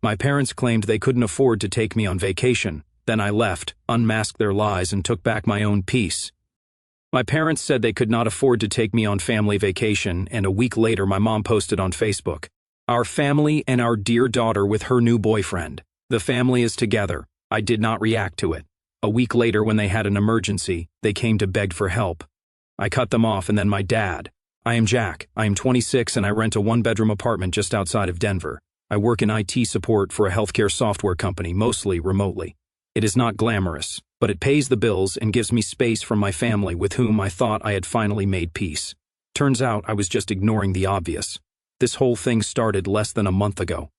My parents claimed they couldn't afford to take me on vacation. Then I left, unmasked their lies, and took back my own peace. My parents said they could not afford to take me on family vacation, and a week later my mom posted on Facebook, "Our family and our dear daughter with her new boyfriend. The family is together." I did not react to it. A week later, when they had an emergency, they came to beg for help. I cut them off, and then my dad. "I am Jack. I am 26 and I rent a one-bedroom apartment just outside of Denver. I work in IT support for a healthcare software company, mostly remotely. It is not glamorous, but it pays the bills and gives me space from my family with whom I thought I had finally made peace. Turns out I was just ignoring the obvious. This whole thing started less than a month ago.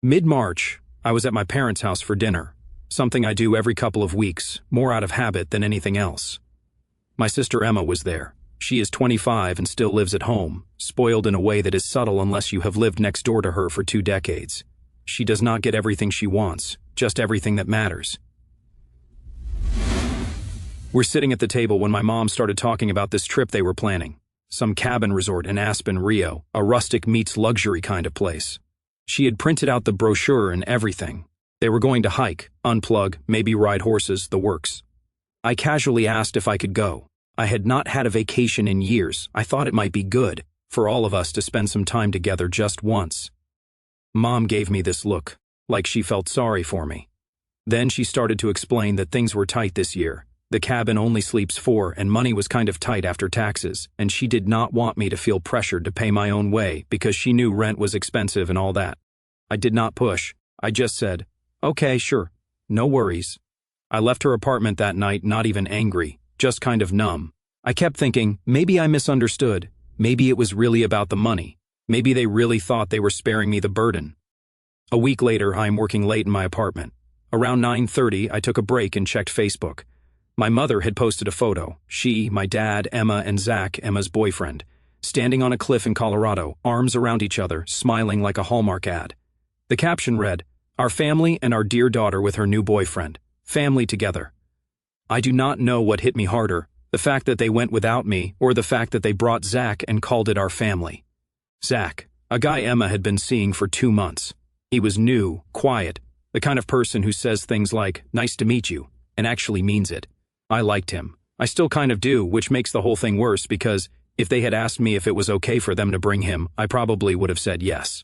Mid-March, I was at my parents' house for dinner, something I do every couple of weeks, more out of habit than anything else. My sister Emma was there. She is 25 and still lives at home, spoiled in a way that is subtle unless you have lived next door to her for 2 decades. She does not get everything she wants, just everything that matters. We're sitting at the table when my mom started talking about this trip they were planning. Some cabin resort in Aspen, Rio, a rustic meets luxury kind of place. She had printed out the brochure and everything. They were going to hike, unplug, maybe ride horses, the works. I casually asked if I could go. I had not had a vacation in years. I thought it might be good for all of us to spend some time together just once. Mom gave me this look, like she felt sorry for me. Then she started to explain that things were tight this year. The cabin only sleeps 4 and money was kind of tight after taxes, and she did not want me to feel pressured to pay my own way because she knew rent was expensive and all that. I did not push. I just said, "Okay, sure. No worries." I left her apartment that night not even angry, just kind of numb. I kept thinking, maybe I misunderstood. Maybe it was really about the money. Maybe they really thought they were sparing me the burden. A week later, I am working late in my apartment. Around 9:30, I took a break and checked Facebook. My mother had posted a photo. She, my dad, Emma, and Zach, Emma's boyfriend, standing on a cliff in Colorado, arms around each other, smiling like a Hallmark ad. The caption read, "Our family and our dear daughter with her new boyfriend. Family together." I do not know what hit me harder, the fact that they went without me or the fact that they brought Zach and called it our family. Zach, a guy Emma had been seeing for 2 months. He was new, quiet, the kind of person who says things like, "Nice to meet you," and actually means it. I liked him. I still kind of do, which makes the whole thing worse because if they had asked me if it was okay for them to bring him, I probably would have said yes.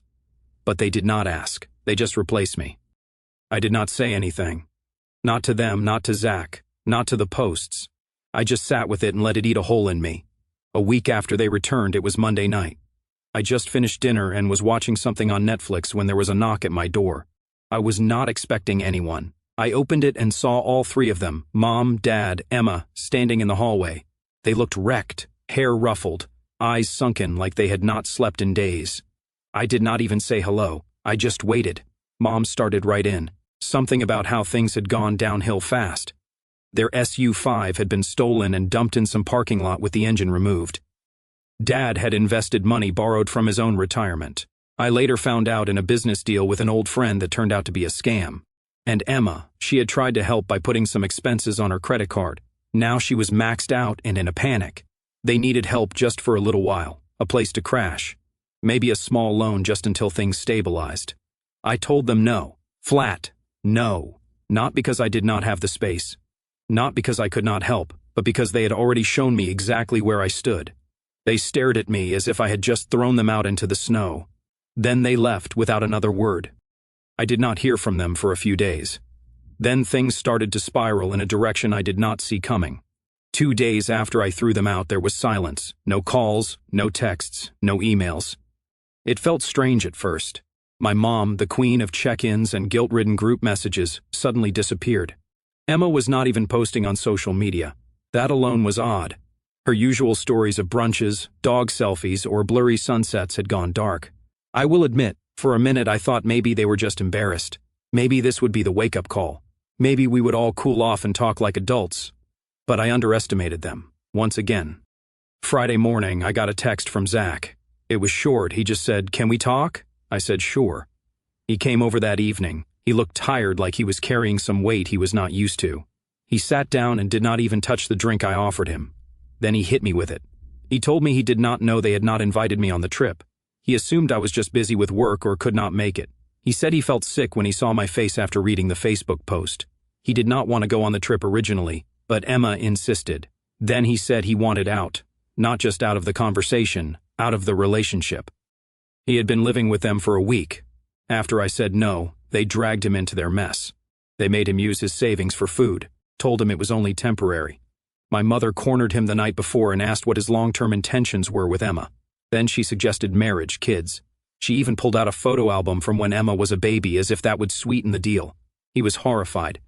But they did not ask. They just replaced me. I did not say anything. Not to them, not to Zach, not to the posts. I just sat with it and let it eat a hole in me. A week after they returned, it was Monday night. I just finished dinner and was watching something on Netflix when there was a knock at my door. I was not expecting anyone. I opened it and saw all 3 of them, Mom, Dad, Emma, standing in the hallway. They looked wrecked, hair ruffled, eyes sunken like they had not slept in days. I did not even say hello. I just waited. Mom started right in. Something about how things had gone downhill fast. Their SU-5 had been stolen and dumped in some parking lot with the engine removed. Dad had invested money borrowed from his own retirement. I later found out in a business deal with an old friend that turned out to be a scam. And Emma, she had tried to help by putting some expenses on her credit card. Now she was maxed out and in a panic. They needed help just for a little while, a place to crash. Maybe a small loan just until things stabilized. I told them no. Flat. No. Not because I did not have the space. Not because I could not help, but because they had already shown me exactly where I stood. They stared at me as if I had just thrown them out into the snow. Then they left without another word. I did not hear from them for a few days. Then things started to spiral in a direction I did not see coming. 2 days after I threw them out, there was silence. No calls, no texts, no emails. It felt strange at first. My mom, the queen of check-ins and guilt-ridden group messages, suddenly disappeared. Emma was not even posting on social media. That alone was odd. Her usual stories of brunches, dog selfies, or blurry sunsets had gone dark. I will admit, for a minute I thought maybe they were just embarrassed. Maybe this would be the wake-up call. Maybe we would all cool off and talk like adults. But I underestimated them, once again. Friday morning, I got a text from Zach. It was short. He just said, "Can we talk?" I said, "Sure." He came over that evening. He looked tired, like he was carrying some weight he was not used to. He sat down and did not even touch the drink I offered him. Then he hit me with it. He told me he did not know they had not invited me on the trip. He assumed I was just busy with work or could not make it. He said he felt sick when he saw my face after reading the Facebook post. He did not want to go on the trip originally, but Emma insisted. Then he said he wanted out, not just out of the conversation, out of the relationship. He had been living with them for a week. After I said no, they dragged him into their mess. They made him use his savings for food, told him it was only temporary. My mother cornered him the night before and asked what his long-term intentions were with Emma. Then she suggested marriage, kids. She even pulled out a photo album from when Emma was a baby as if that would sweeten the deal. He was horrified.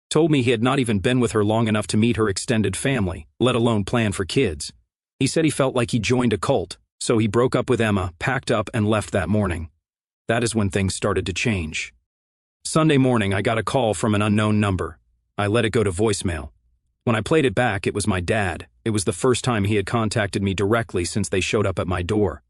Told me he had not even been with her long enough to meet her extended family, let alone plan for kids. He said he felt like he joined a cult, so he broke up with Emma, packed up, and left that morning. That is when things started to change. Sunday morning, I got a call from an unknown number. I let it go to voicemail. When I played it back, it was my dad. It was the first time he had contacted me directly since they showed up at my door.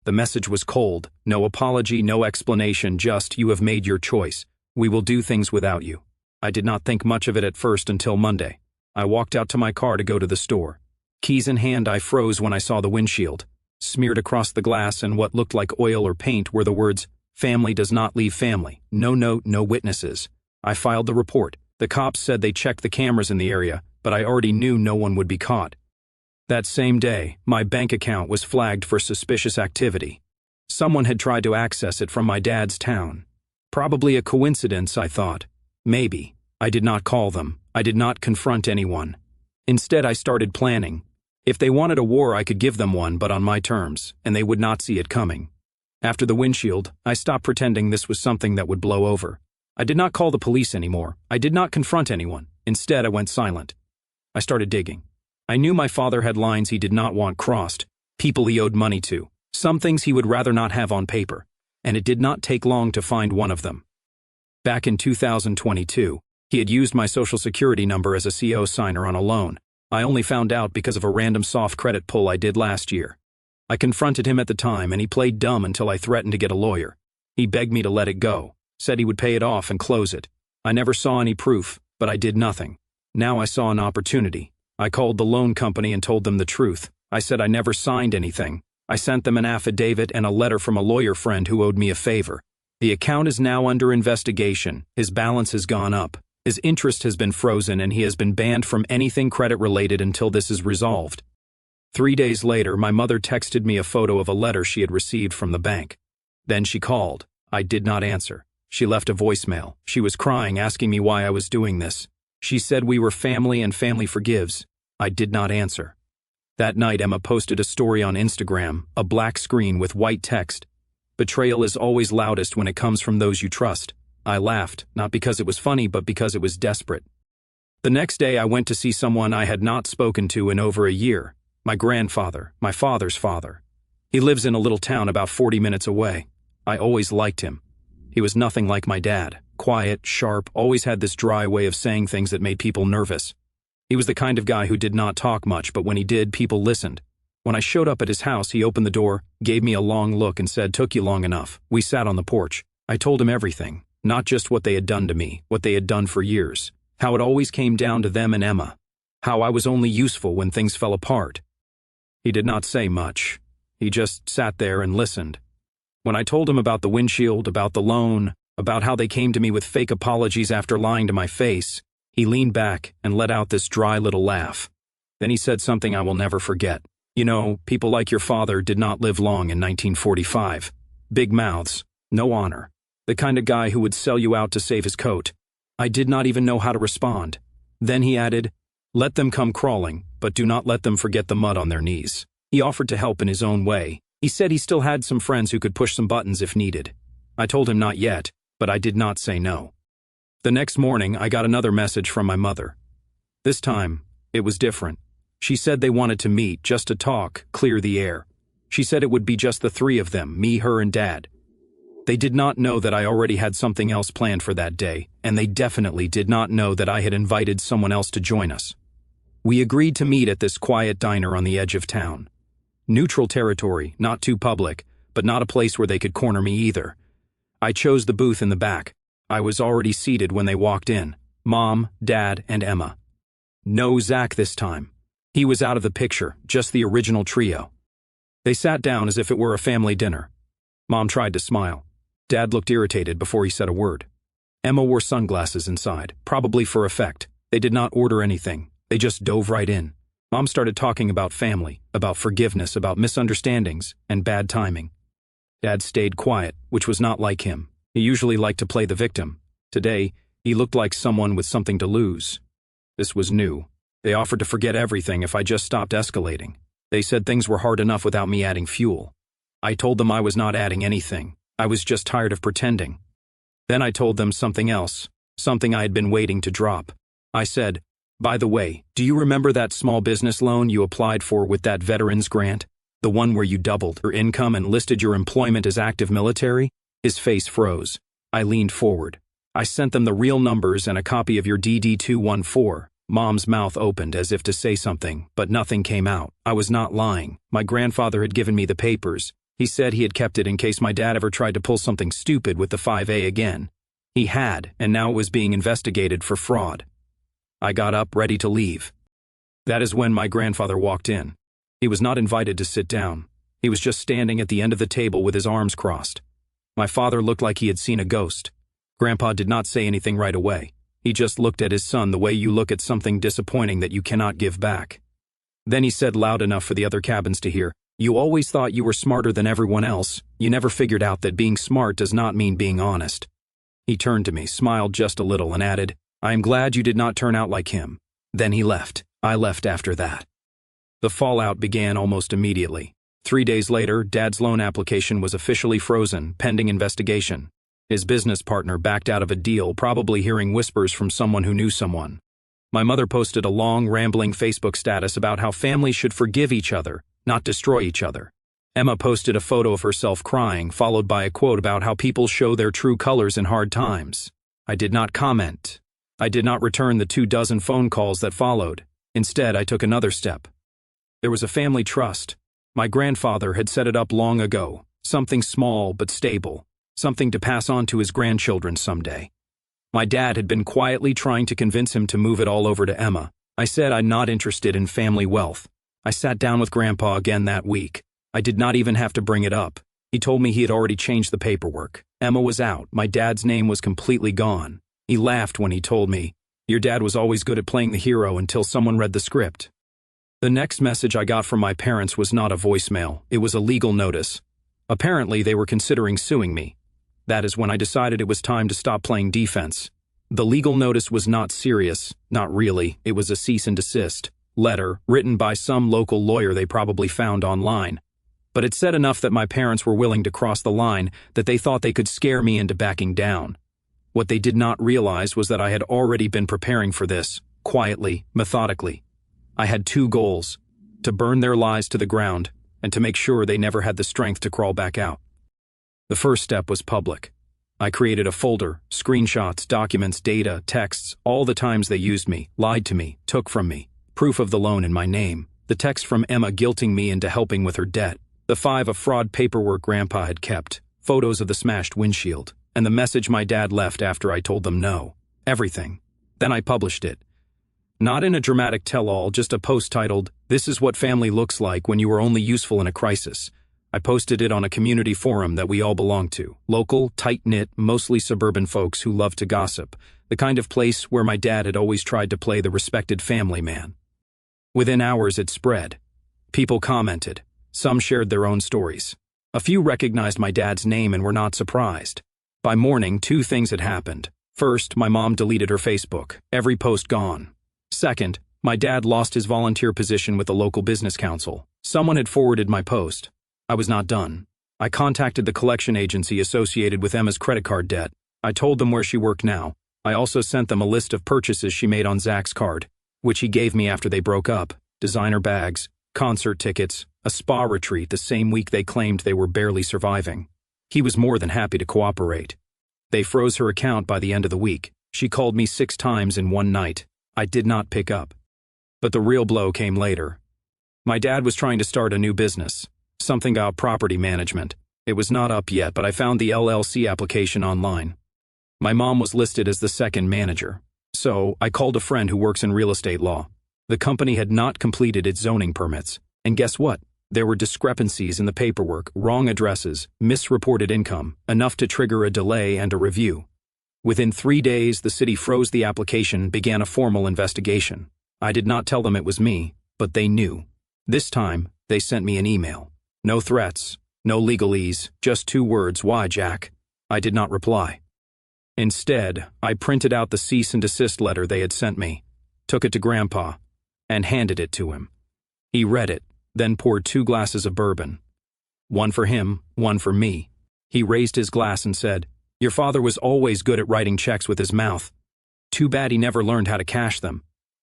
The message was cold. No apology, no explanation, just, "You have made your choice. We will do things without you." I did not think much of it at first until Monday. I walked out to my car to go to the store. Keys in hand, I froze when I saw the windshield. Smeared across the glass and what looked like oil or paint were the words, "Family does not leave family. No note, no witnesses." I filed the report. The cops said they checked the cameras in the area, but I already knew no one would be caught. That same day, my bank account was flagged for suspicious activity. Someone had tried to access it from my dad's town. Probably a coincidence, I thought. Maybe. I did not call them. I did not confront anyone. Instead, I started planning. If they wanted a war, I could give them one, but on my terms, and they would not see it coming. After the windshield, I stopped pretending this was something that would blow over. I did not call the police anymore. I did not confront anyone. Instead, I went silent. I started digging. I knew my father had lines he did not want crossed, people he owed money to, some things he would rather not have on paper, and it did not take long to find one of them. Back in 2022, he had used my social security number as a CO signer on a loan. I only found out because of a random soft credit pull I did last year. I confronted him at the time and he played dumb until I threatened to get a lawyer. He begged me to let it go, said he would pay it off and close it. I never saw any proof, but I did nothing. Now I saw an opportunity. I called the loan company and told them the truth. I said I never signed anything. I sent them an affidavit and a letter from a lawyer friend who owed me a favor. The account is now under investigation. His balance has gone up. His interest has been frozen and he has been banned from anything credit-related until this is resolved. 3 days later, my mother texted me a photo of a letter she had received from the bank. Then she called. I did not answer. She left a voicemail. She was crying, asking me why I was doing this. She said we were family and family forgives. I did not answer. That night, Emma posted a story on Instagram, a black screen with white text. "Betrayal is always loudest when it comes from those you trust." I laughed, not because it was funny, but because it was desperate. The next day, I went to see someone I had not spoken to in over a year. My grandfather, my father's father. He lives in a little town about 40 minutes away. I always liked him. He was nothing like my dad. Quiet, sharp, always had this dry way of saying things that made people nervous. He was the kind of guy who did not talk much, but when he did, people listened. When I showed up at his house, he opened the door, gave me a long look and said, "Took you long enough." We sat on the porch. I told him everything, not just what they had done to me, what they had done for years, how it always came down to them and Emma, how I was only useful when things fell apart. He did not say much. He just sat there and listened. When I told him about the windshield, about the loan, about how they came to me with fake apologies after lying to my face, he leaned back and let out this dry little laugh. Then he said something I will never forget. "You know, people like your father did not live long in 1945. Big mouths, no honor. The kind of guy who would sell you out to save his coat." I did not even know how to respond. Then he added, "Let them come crawling, but do not let them forget the mud on their knees." He offered to help in his own way. He said he still had some friends who could push some buttons if needed. I told him not yet, but I did not say no. The next morning, I got another message from my mother. This time, it was different. She said they wanted to meet, just to talk, clear the air. She said it would be just the three of them, me, her, and Dad. They did not know that I already had something else planned for that day, and they definitely did not know that I had invited someone else to join us. We agreed to meet at this quiet diner on the edge of town. Neutral territory, not too public, but not a place where they could corner me either. I chose the booth in the back. I was already seated when they walked in. Mom, Dad, and Emma. No Zach this time. He was out of the picture, just the original trio. They sat down as if it were a family dinner. Mom tried to smile. Dad looked irritated before he said a word. Emma wore sunglasses inside, probably for effect. They did not order anything. They just dove right in. Mom started talking about family, about forgiveness, about misunderstandings, and bad timing. Dad stayed quiet, which was not like him. He usually liked to play the victim. Today, he looked like someone with something to lose. This was new. They offered to forget everything if I just stopped escalating. They said things were hard enough without me adding fuel. I told them I was not adding anything. I was just tired of pretending. Then I told them something else, something I had been waiting to drop. I said, "By the way, do you remember that small business loan you applied for with that veterans grant? The one where you doubled your income and listed your employment as active military?" His face froze. I leaned forward. "I sent them the real numbers and a copy of your DD-214. Mom's mouth opened as if to say something, but nothing came out. I was not lying. My grandfather had given me the papers. He said he had kept it in case my dad ever tried to pull something stupid with the 5A again. He had, and now it was being investigated for fraud. I got up, ready to leave. That is when my grandfather walked in. He was not invited to sit down. He was just standing at the end of the table with his arms crossed. My father looked like he had seen a ghost. Grandpa did not say anything right away. He just looked at his son the way you look at something disappointing that you cannot give back. Then he said loud enough for the other cabins to hear, "You always thought you were smarter than everyone else. You never figured out that being smart does not mean being honest." He turned to me, smiled just a little, and added, "I am glad you did not turn out like him." Then he left. I left after that. The fallout began almost immediately. 3 days later, Dad's loan application was officially frozen, pending investigation. His business partner backed out of a deal, probably hearing whispers from someone who knew someone. My mother posted a long, rambling Facebook status about how families should forgive each other, not destroy each other. Emma posted a photo of herself crying, followed by a quote about how people show their true colors in hard times. I did not comment. I did not return the 24 phone calls that followed. Instead, I took another step. There was a family trust. My grandfather had set it up long ago, something small but stable, something to pass on to his grandchildren someday. My dad had been quietly trying to convince him to move it all over to Emma. I said I'm not interested in family wealth. I sat down with Grandpa again that week. I did not even have to bring it up. He told me he had already changed the paperwork. Emma was out. My dad's name was completely gone. He laughed when he told me, "Your dad was always good at playing the hero until someone read the script." The next message I got from my parents was not a voicemail. It was a legal notice. Apparently, they were considering suing me. That is when I decided it was time to stop playing defense. The legal notice was not serious, not really. It was a cease and desist letter written by some local lawyer they probably found online. But it said enough that my parents were willing to cross the line, that they thought they could scare me into backing down. What they did not realize was that I had already been preparing for this, quietly, methodically. I had 2 goals: to burn their lies to the ground and to make sure they never had the strength to crawl back out. The first step was public. I created a folder, screenshots, documents, data, texts, all the times they used me, lied to me, took from me, proof of the loan in my name, the text from Emma guilting me into helping with her debt, the 5 of fraud paperwork Grandpa had kept, photos of the smashed windshield, and the message my dad left after I told them no. Everything. Then I published it. Not in a dramatic tell-all, just a post titled, "This is what family looks like when you are only useful in a crisis." I posted it on a community forum that we all belong to. Local, tight-knit, mostly suburban folks who love to gossip. The kind of place where my dad had always tried to play the respected family man. Within hours it spread. People commented. Some shared their own stories. A few recognized my dad's name and were not surprised. By morning, 2 things had happened. First, my mom deleted her Facebook. Every post gone. Second, my dad lost his volunteer position with the local business council. Someone had forwarded my post. I was not done. I contacted the collection agency associated with Emma's credit card debt. I told them where she worked now. I also sent them a list of purchases she made on Zach's card, which he gave me after they broke up: designer bags, concert tickets, a spa retreat the same week they claimed they were barely surviving. He was more than happy to cooperate. They froze her account by the end of the week. She called me 6 times in one night. I did not pick up. But the real blow came later. My dad was trying to start a new business. Something about property management. It was not up yet, but I found the LLC application online. My mom was listed as the second manager. So, I called a friend who works in real estate law. The company had not completed its zoning permits. And guess what? There were discrepancies in the paperwork, wrong addresses, misreported income, enough to trigger a delay and a review. Within 3 days, the city froze the application and began a formal investigation. I did not tell them it was me, but they knew. This time, they sent me an email. No threats, no legalese, just 2 words, "Why, Jack?" I did not reply. Instead, I printed out the cease and desist letter they had sent me, took it to Grandpa, and handed it to him. He read it, then poured 2 glasses of bourbon. One for him, one for me. He raised his glass and said, "Your father was always good at writing checks with his mouth. Too bad he never learned how to cash them."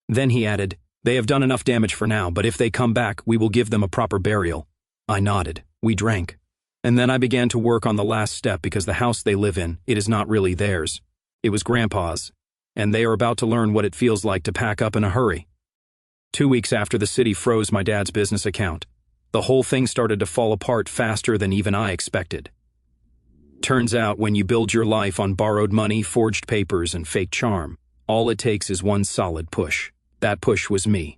Then he added, "They have done enough damage for now, but if they come back, we will give them a proper burial." I nodded. We drank. And then I began to work on the last step because the house they live in, it is not really theirs. It was Grandpa's. And they are about to learn what it feels like to pack up in a hurry. 2 weeks after the city froze my dad's business account, the whole thing started to fall apart faster than even I expected. Turns out when you build your life on borrowed money, forged papers, and fake charm, all it takes is one solid push. That push was me.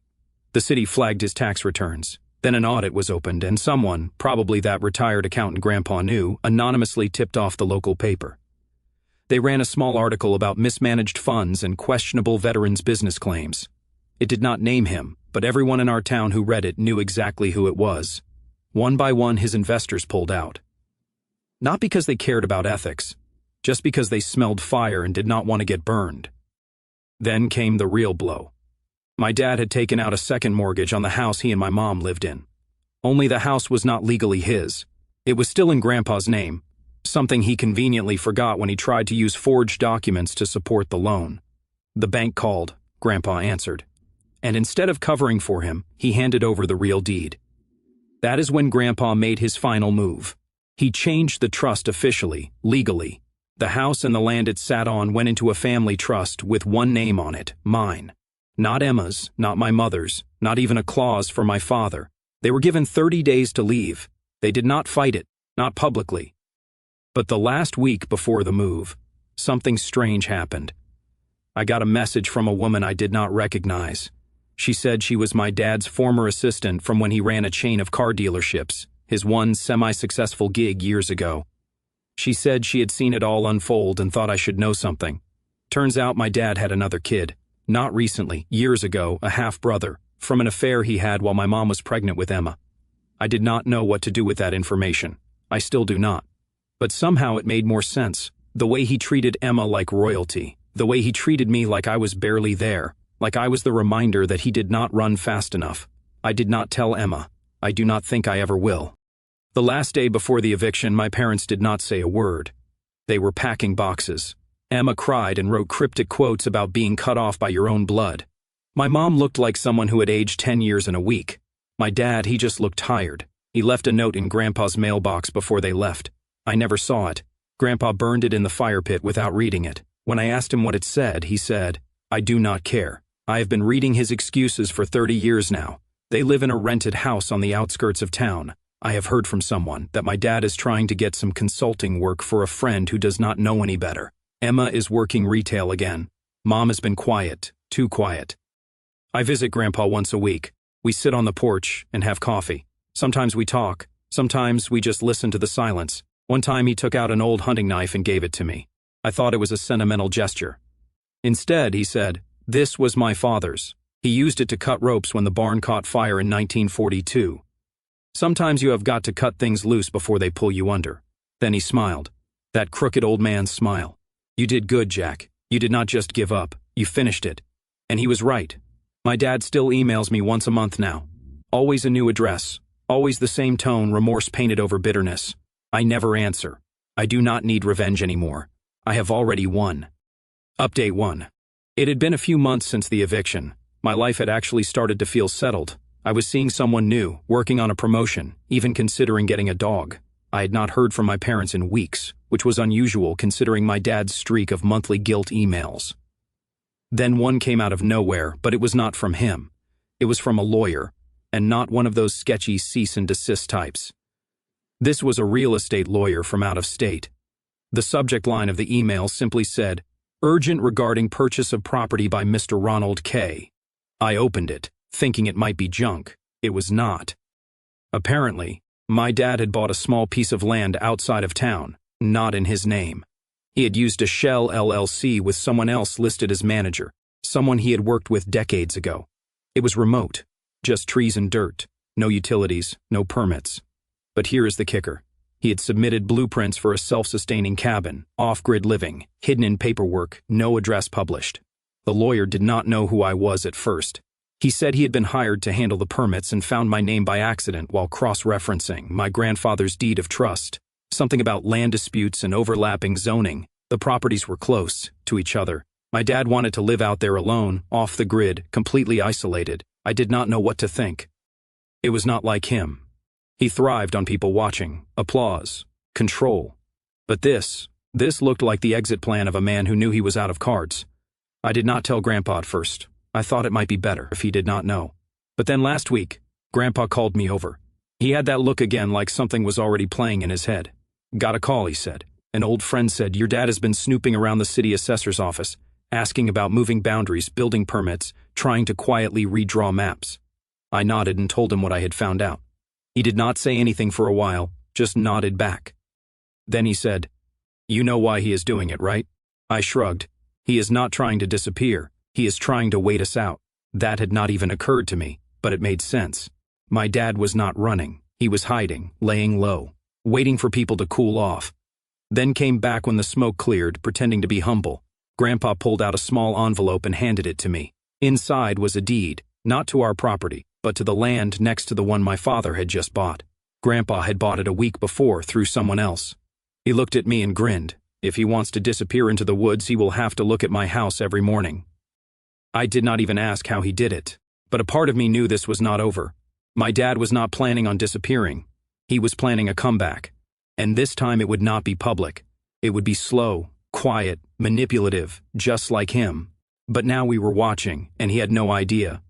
The city flagged his tax returns. Then an audit was opened and someone, probably that retired accountant Grandpa knew, anonymously tipped off the local paper. They ran a small article about mismanaged funds and questionable veterans' business claims. It did not name him, but everyone in our town who read it knew exactly who it was. One by one, his investors pulled out. Not because they cared about ethics, just because they smelled fire and did not want to get burned. Then came the real blow. My dad had taken out a second mortgage on the house he and my mom lived in. Only the house was not legally his. It was still in Grandpa's name, something he conveniently forgot when he tried to use forged documents to support the loan. The bank called, Grandpa answered. And instead of covering for him, he handed over the real deed. That is when Grandpa made his final move. He changed the trust officially, legally. The house and the land it sat on went into a family trust with one name on it, mine. Not Emma's, not my mother's, not even a clause for my father. They were given 30 days to leave. They did not fight it, not publicly. But the last week before the move, something strange happened. I got a message from a woman I did not recognize. She said she was my dad's former assistant from when he ran a chain of car dealerships, his one semi-successful gig years ago. She said she had seen it all unfold and thought I should know something. Turns out my dad had another kid. Not recently, years ago, a half-brother, from an affair he had while my mom was pregnant with Emma. I did not know what to do with that information. I still do not. But somehow it made more sense. The way he treated Emma like royalty. The way he treated me like I was barely there. Like I was the reminder that he did not run fast enough. I did not tell Emma. I do not think I ever will. The last day before the eviction, my parents did not say a word. They were packing boxes. Emma cried and wrote cryptic quotes about being cut off by your own blood. My mom looked like someone who had aged 10 years in a week. My dad, he just looked tired. He left a note in Grandpa's mailbox before they left. I never saw it. Grandpa burned it in the fire pit without reading it. When I asked him what it said, he said, "I do not care." I have been reading his excuses for 30 years now. They live in a rented house on the outskirts of town. I have heard from someone that my dad is trying to get some consulting work for a friend who does not know any better. Emma is working retail again. Mom has been quiet, too quiet. I visit Grandpa once a week. We sit on the porch and have coffee. Sometimes we talk. Sometimes we just listen to the silence. One time he took out an old hunting knife and gave it to me. I thought it was a sentimental gesture. Instead, he said, "This was my father's. He used it to cut ropes when the barn caught fire in 1942. Sometimes you have got to cut things loose before they pull you under." Then he smiled. That crooked old man's smile. "You did good, Jack. You did not just give up. You finished it." And he was right. My dad still emails me once a month now. Always a new address. Always the same tone, remorse painted over bitterness. I never answer. I do not need revenge anymore. I have already won. Update 1. It had been a few months since the eviction. My life had actually started to feel settled. I was seeing someone new, working on a promotion, even considering getting a dog. I had not heard from my parents in weeks, which was unusual considering my dad's streak of monthly guilt emails. Then one came out of nowhere, but it was not from him. It was from a lawyer, and not one of those sketchy cease and desist types. This was a real estate lawyer from out of state. The subject line of the email simply said, "Urgent regarding purchase of property by Mr. Ronald K." I opened it, thinking it might be junk. It was not. Apparently, my dad had bought a small piece of land outside of town, not in his name. He had used a shell LLC with someone else listed as manager, someone he had worked with decades ago. It was remote, just trees and dirt, no utilities, no permits. But here is the kicker. He had submitted blueprints for a self-sustaining cabin, off-grid living, hidden in paperwork, no address published. The lawyer did not know who I was at first. He said he had been hired to handle the permits and found my name by accident while cross-referencing my grandfather's deed of trust. Something about land disputes and overlapping zoning. The properties were close to each other. My dad wanted to live out there alone, off the grid, completely isolated. I did not know what to think. It was not like him. He thrived on people watching, applause, control. But this looked like the exit plan of a man who knew he was out of cards. I did not tell Grandpa at first. I thought it might be better if he did not know. But then last week, Grandpa called me over. He had that look again like something was already playing in his head. Got a call, he said. An old friend said, your dad has been snooping around the city assessor's office, asking about moving boundaries, building permits, trying to quietly redraw maps. I nodded and told him what I had found out. He did not say anything for a while, just nodded back. Then he said, you know why he is doing it, right? I shrugged. He is not trying to disappear. He is trying to wait us out. That had not even occurred to me, but it made sense. My dad was not running. He was hiding, laying low, waiting for people to cool off. Then came back when the smoke cleared, pretending to be humble. Grandpa pulled out a small envelope and handed it to me. Inside was a deed, not to our property, but to the land next to the one my father had just bought. Grandpa had bought it a week before through someone else. He looked at me and grinned. If he wants to disappear into the woods, he will have to look at my house every morning. I did not even ask how he did it, but a part of me knew this was not over. My dad was not planning on disappearing. He was planning a comeback. And this time it would not be public. It would be slow, quiet, manipulative, just like him. But now we were watching, and he had no idea.